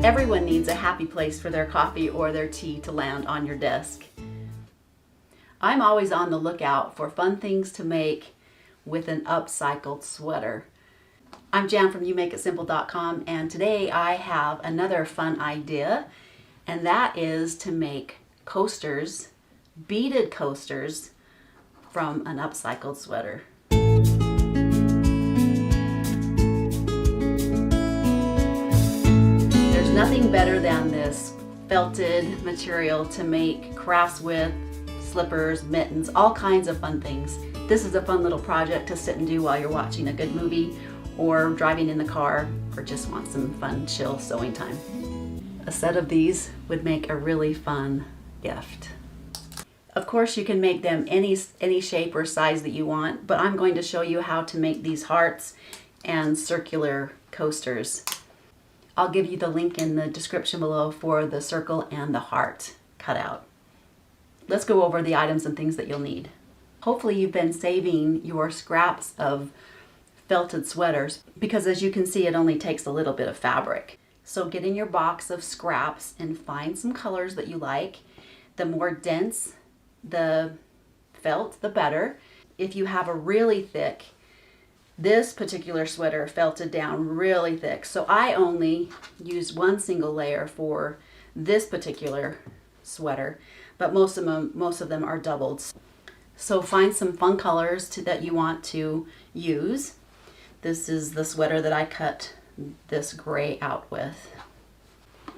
Everyone needs a happy place for their coffee or their tea to land on your desk. I'm always on the lookout for fun things to make with an upcycled sweater. I'm Jan from YouMakeItSimple.com, and today I have another fun idea, and that is to make coasters, beaded coasters from an upcycled sweater. There's nothing better than this felted material to make crafts with, slippers, mittens, all kinds of fun things. This is a fun little project to sit and do while you're watching a good movie or driving in the car or just want some fun, chill sewing time. A set of these would make a really fun gift. Of course, you can make them any shape or size that you want, but I'm going to show you how to make these hearts and circular coasters. I'll give you the link in the description below for the circle and the heart cutout. Let's go over the items and things that you'll need. Hopefully you've been saving your scraps of felted sweaters because, as you can see, it only takes a little bit of fabric. So get in your box of scraps and find some colors that you like. The more dense the felt, the better. If you have a really thick, this particular sweater felted down really thick, so I only used one single layer for this particular sweater, but most of them are doubled. So find some fun colors that you want to use. This is the sweater that I cut this gray out with.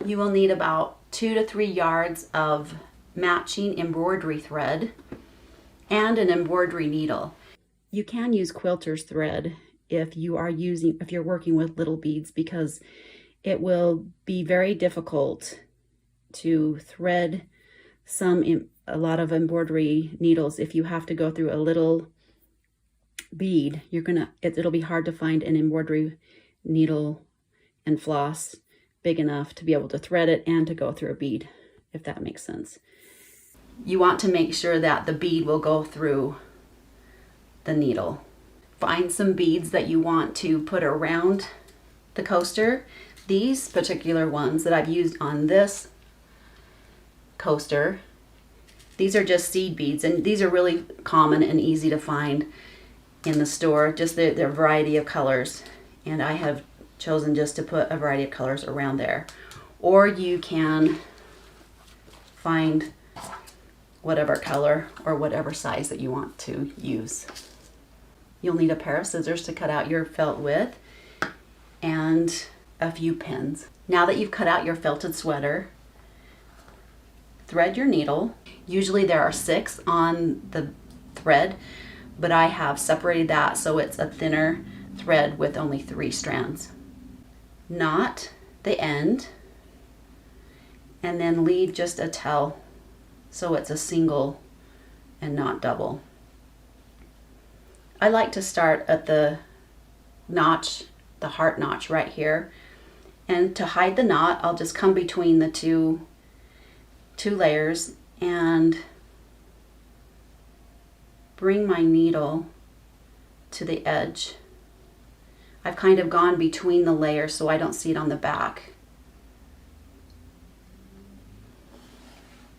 You will need about 2 to 3 yards of matching embroidery thread and an embroidery needle. You can use quilter's thread if you're working with little beads, because it will be very difficult to thread a lot of embroidery needles. If you have to go through a little bead, it'll be hard to find an embroidery needle and floss big enough to be able to thread it and to go through a bead, if that makes sense. You want to make sure that the bead will go through the needle. Find some beads that you want to put around the coaster. These particular ones that I've used on this coaster, these are just seed beads, and these are really common and easy to find in the store, just the variety of colors, and I have chosen just to put a variety of colors around there. Or you can find whatever color or whatever size that you want to use. You'll need a pair of scissors to cut out your felt with and a few pins. Now that you've cut out your felted sweater, thread your needle. Usually there are 6 on the thread, but I have separated that so it's a thinner thread with only 3 strands. Knot the end and then leave just a tail so it's a single and not double. I like to start at the notch, the heart notch right here, and to hide the knot I'll just come between the two layers and bring my needle to the edge. I've kind of gone between the layers so I don't see it on the back.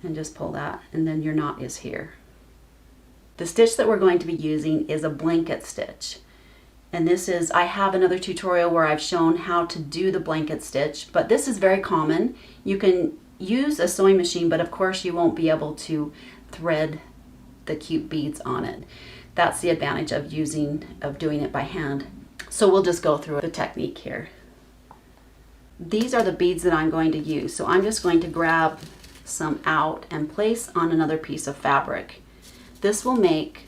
And just pull that, and then your knot is here. The stitch that we're going to be using is a blanket stitch. And I have another tutorial where I've shown how to do the blanket stitch, but this is very common. You can use a sewing machine, but of course you won't be able to thread the cute beads on it. That's the advantage of doing it by hand. So we'll just go through the technique here. These are the beads that I'm going to use. So I'm just going to grab some out and place on another piece of fabric. This will make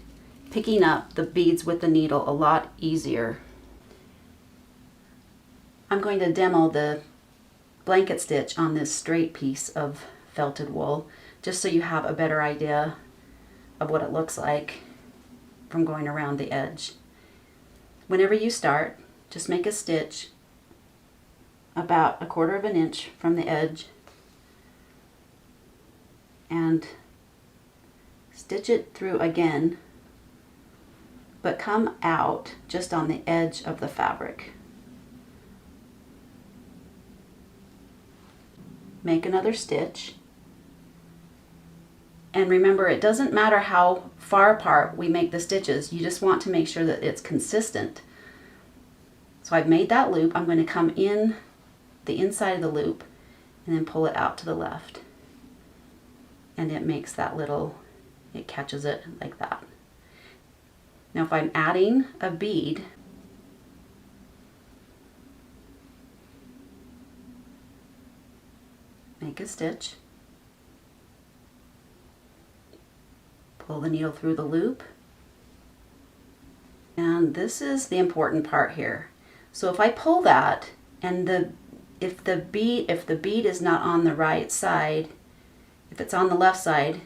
picking up the beads with the needle a lot easier. I'm going to demo the blanket stitch on this straight piece of felted wool, just so you have a better idea of what it looks like from going around the edge. Whenever you start, just make a stitch about 1/4 inch from the edge and stitch it through again, but come out just on the edge of the fabric. make another stitch. And remember, it doesn't matter how far apart we make the stitches, you just want to make sure that it's consistent. So I've made that loop. I'm going to come in the inside of the loop and then pull it out to the left. And it makes that little, it catches it like that. Now if I'm adding a bead, make a stitch, pull the needle through the loop, and this is the important part here. So if I pull that and if the bead is not on the right side, if it's on the left side,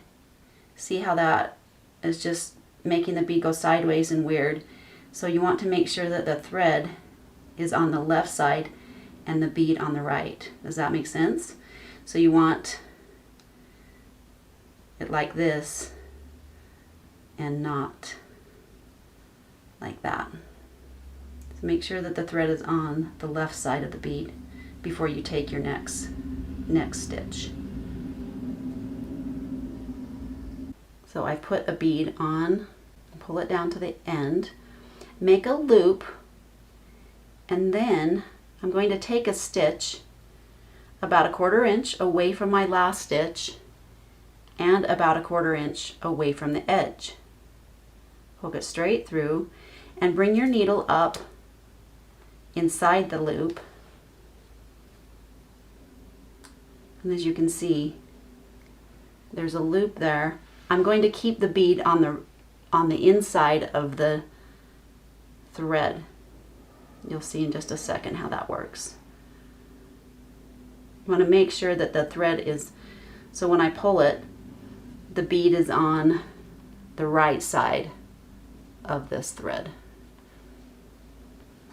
see how that is just making the bead go sideways and weird. So you want to make sure that the thread is on the left side and the bead on the right. Does that make sense? So you want it like this and not like that. So make sure that the thread is on the left side of the bead before you take your next stitch. So I put a bead on, pull it down to the end, make a loop, and then I'm going to take a stitch about 1/4 inch away from my last stitch and about 1/4 inch away from the edge. Hook it straight through and bring your needle up inside the loop. And as you can see, there's a loop there. I'm going to keep the bead on the inside of the thread. You'll see in just a second how that works. You want to make sure that the thread is, so when I pull it, the bead is on the right side of this thread.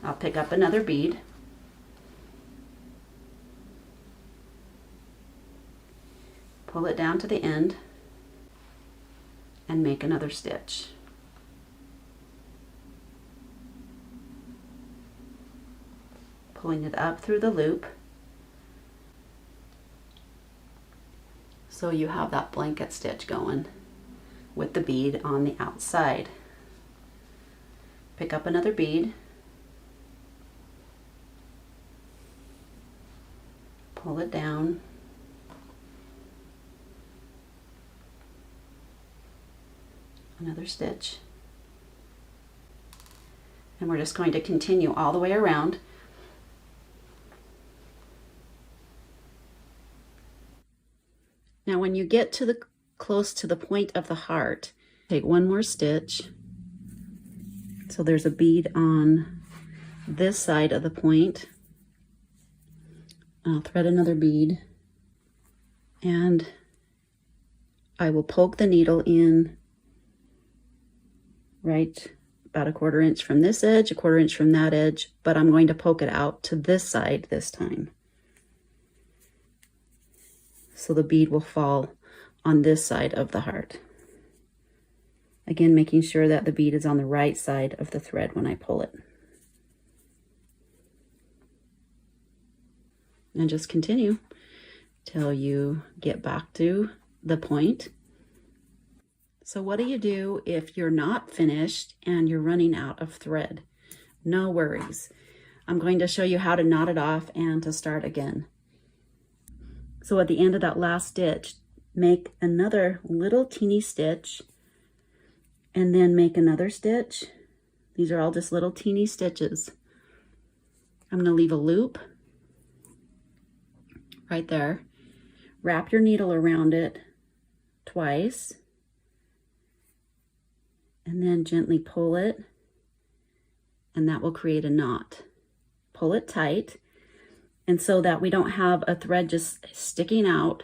I'll pick up another bead, pull it down to the end, and make another stitch. Pulling it up through the loop so you have that blanket stitch going with the bead on the outside. Pick up another bead, pull it down, another stitch, and we're just going to continue all the way around. Now when you get to close to the point of the heart, take one more stitch. So there's a bead on this side of the point. I'll thread another bead and I will poke the needle in right about 1/4 inch from this edge, 1/4 inch from that edge, but I'm going to poke it out to this side this time. So the bead will fall on this side of the heart. Again, making sure that the bead is on the right side of the thread when I pull it. And just continue till you get back to the point. So what do you do if you're not finished and you're running out of thread? No worries. I'm going to show you how to knot it off and to start again. So at the end of that last stitch, make another little teeny stitch and then make another stitch. These are all just little teeny stitches. I'm going to leave a loop right there. Wrap your needle around it twice and then gently pull it, and that will create a knot. Pull it tight, and so that we don't have a thread just sticking out,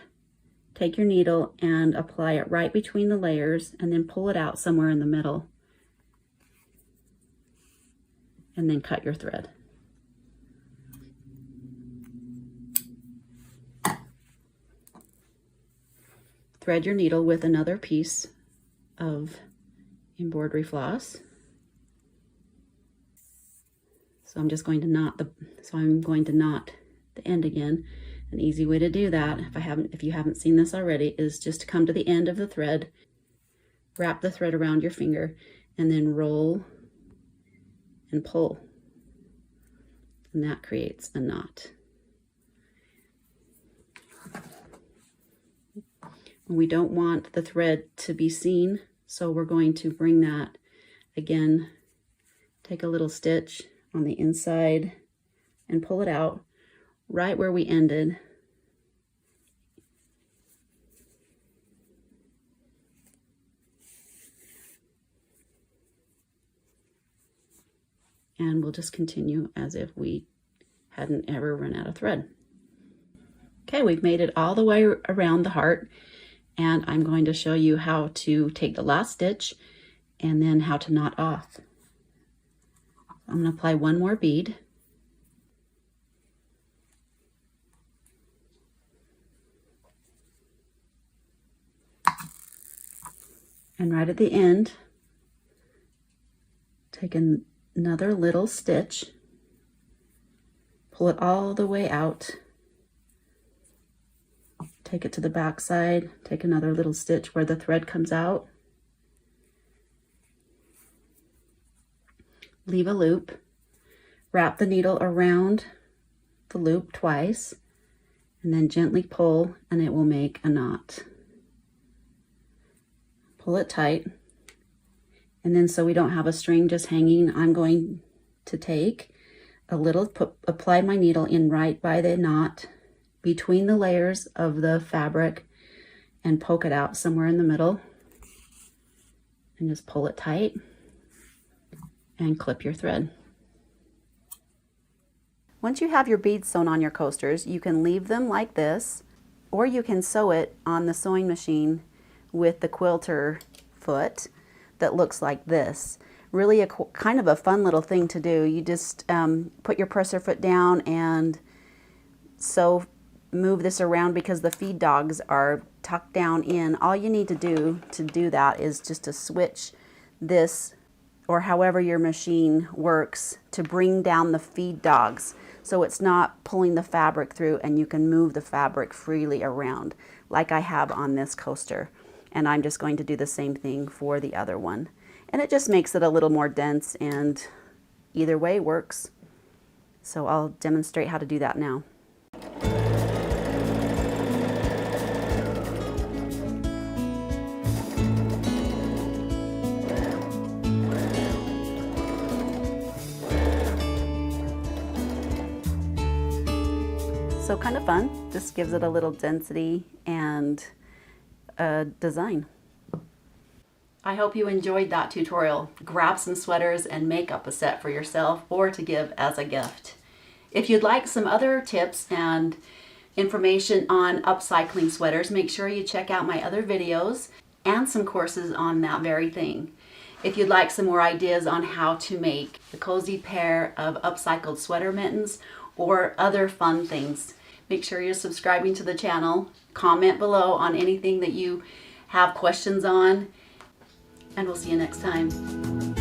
take your needle and apply it right between the layers and then pull it out somewhere in the middle and then cut your thread. Thread your needle with another piece of embroidery floss. So I'm just going to knot the end again, An easy way to do that, if you haven't seen this already, is just to come to the end of the thread, wrap the thread around your finger, and then roll and pull. And that creates a knot. We don't want the thread to be seen, so we're going to bring that again, take a little stitch on the inside and pull it out right where we ended. And we'll just continue as if we hadn't ever run out of thread. Okay, we've made it all the way around the heart, and I'm going to show you how to take the last stitch and then how to knot off. I'm going to apply one more bead. And right at the end, take another little stitch, pull it all the way out, take it to the back side, take another little stitch where the thread comes out, leave a loop, wrap the needle around the loop twice, and then gently pull, and it will make a knot. Pull it tight. And then, so we don't have a string just hanging, I'm going to take a little, apply my needle in right by the knot between the layers of the fabric and poke it out somewhere in the middle, and just pull it tight and clip your thread. Once you have your beads sewn on your coasters, you can leave them like this, or you can sew it on the sewing machine with the quilter foot that looks like this. Really a kind of a fun little thing to do. You just put your presser foot down and move this around because the feed dogs are tucked down in. All you need to do that is just to switch this, or however your machine works, to bring down the feed dogs so it's not pulling the fabric through, and you can move the fabric freely around like I have on this coaster. And I'm just going to do the same thing for the other one. And it just makes it a little more dense, and either way works. So I'll demonstrate how to do that now. So kind of fun, just gives it a little density and design. I hope you enjoyed that tutorial. Grab some sweaters and make up a set for yourself or to give as a gift. If you'd like some other tips and information on upcycling sweaters, make sure you check out my other videos and some courses on that very thing. If you'd like some more ideas on how to make a cozy pair of upcycled sweater mittens or other fun things, make sure you're subscribing to the channel. Comment below on anything that you have questions on, and we'll see you next time.